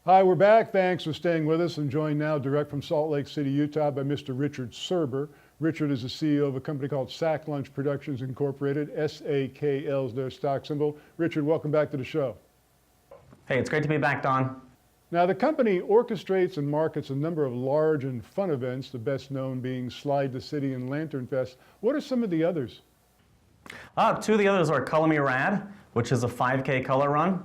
Hi, we're back. Thanks for staying with us. I'm joined now direct from Salt Lake City, Utah by Mr. Richard Serber. Richard is the CEO of a company called SAKL Productions Incorporated. SAKL is their stock symbol. Richard, welcome back to the show. Hey, it's great to be back, Don. Now, the company orchestrates and markets a number of large and fun events, the best known being Slide the City and Lantern Fest. What are some of the others? Two of the others are Color Me Rad, which is a 5K color run,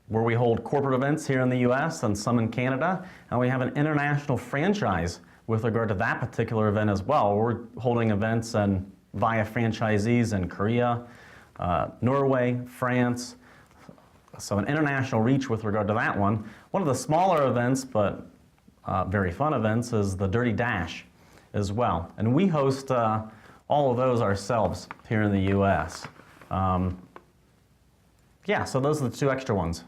where we hold corporate events here in the US and some in Canada, and we have an international franchise with regard to that particular event as well. We're holding events via franchisees in Korea, Norway, France, so an international reach with regard to that one. One of the smaller events, but very fun events, is the Dirty Dash as well, and we host all of those ourselves here in the US. Yeah, so those are the two extra ones.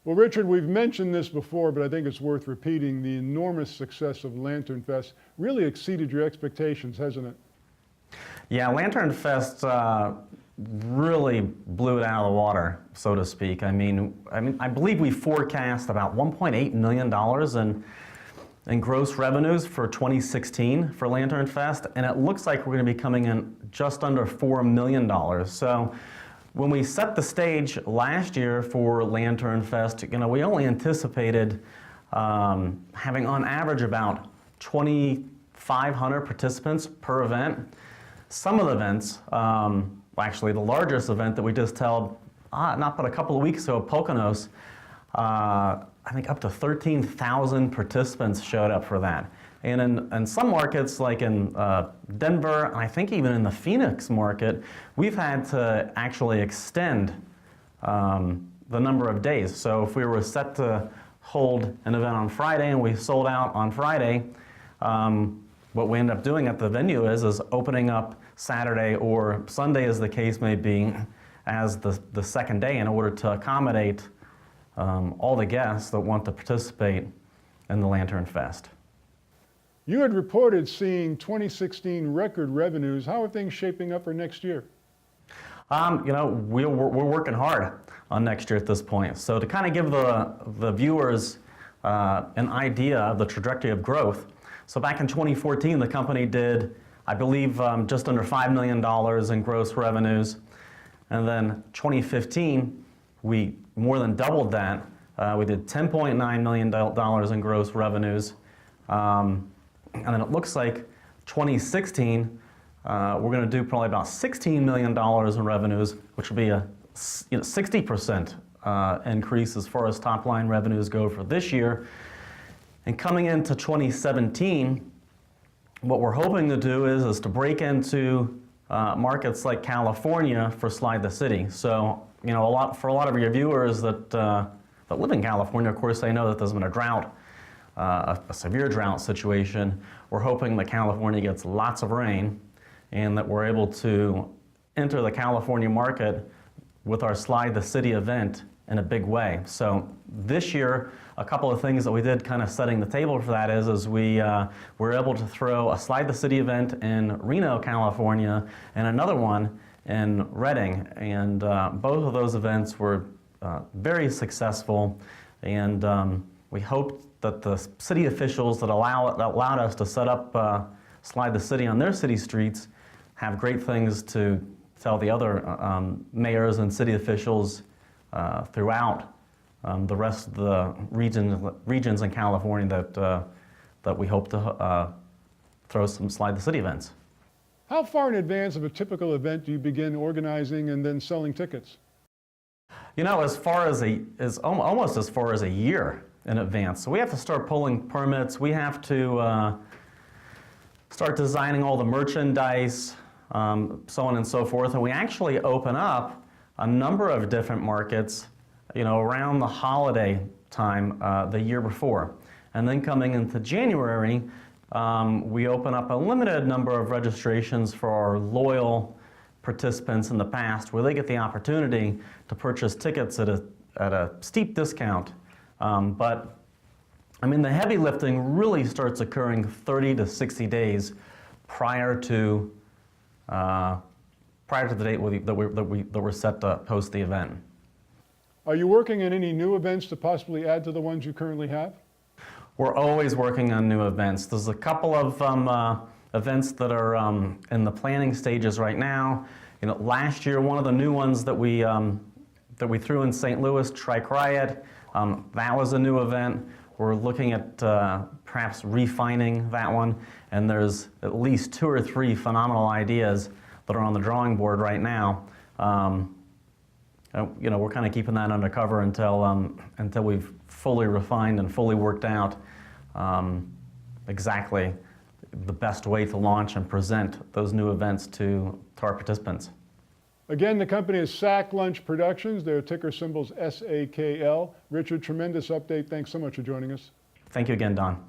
Well, Richard, we've mentioned this before, but I think it's worth repeating. The enormous success of Lantern Fest really exceeded your expectations, hasn't it? Yeah, Lantern Fest really blew it out of the water, so to speak. I believe we forecast about $1.8 million in gross revenues for 2016 for Lantern Fest, and it looks like we're going to be coming in just under $4 million. So when we set the stage last year for Lantern Fest, we only anticipated having on average about 2,500 participants per event. Some of the events, actually the largest event that we just held, not but a couple of weeks ago, Poconos, I think up to 13,000 participants showed up for that. And in some markets, like in Denver, and I think even in the Phoenix market, we've had to actually extend the number of days. So if we were set to hold an event on Friday and we sold out on Friday, what we end up doing at the venue is opening up Saturday or Sunday, as the case may be, as the second day in order to accommodate all the guests that want to participate in the Lantern Fest. You had reported seeing 2016 record revenues. How are things shaping up for next year? We're working hard on next year at this point. So to kind of give the viewers an idea of the trajectory of growth, so back in 2014, the company did, I believe, just under $5 million in gross revenues. And then 2015, we more than doubled that. We did $10.9 million in gross revenues. And then it looks like 2016, we're going to do probably about $16 million in revenues, which will be a 60% increase as far as top line revenues go for this year. And coming into 2017, what we're hoping to do is to break into markets like California for Slide the City. So, for a lot of your viewers that live in California, of course, they know that there's been a drought, a severe drought situation. We're hoping that California gets lots of rain and that we're able to enter the California market with our Slide the City event in a big way. So this year, a couple of things that we did kind of setting the table for that is we were able to throw a Slide the City event in Reno, California, and another one in Redding. And both of those events were very successful, and we hoped that the city officials that allowed us to set up Slide the City on their city streets have great things to tell the other mayors and city officials throughout the rest of the regions in California that we hope to throw some Slide the City events. How far in advance of a typical event do you begin organizing and then selling tickets? As far as almost as far as a year in advance. So we have to start pulling permits. We have to start designing all the merchandise, so on and so forth. And we actually open up a number of different markets, around the holiday time the year before. And then coming into January, we open up a limited number of registrations for our loyal participants in the past, where they get the opportunity to purchase tickets at a steep discount. But the heavy lifting really starts occurring 30 to 60 days prior to the date that we're set to host the event. Are you working on any new events to possibly add to the ones you currently have? We're always working on new events. There's a couple of events that are in the planning stages right now. You know, last year, one of the new ones that we threw in St. Louis, Trike Riot, that was a new event. We're looking at perhaps refining that one, and there's at least 2 or 3 phenomenal ideas that are on the drawing board right now. You know, we're kind of keeping that undercover until we've fully refined and fully worked out exactly the best way to launch and present those new events to our participants. Again, the company is SAKL Productions. Their ticker symbol's SAKL. Richard, tremendous update. Thanks so much for joining us. Thank you again, Don.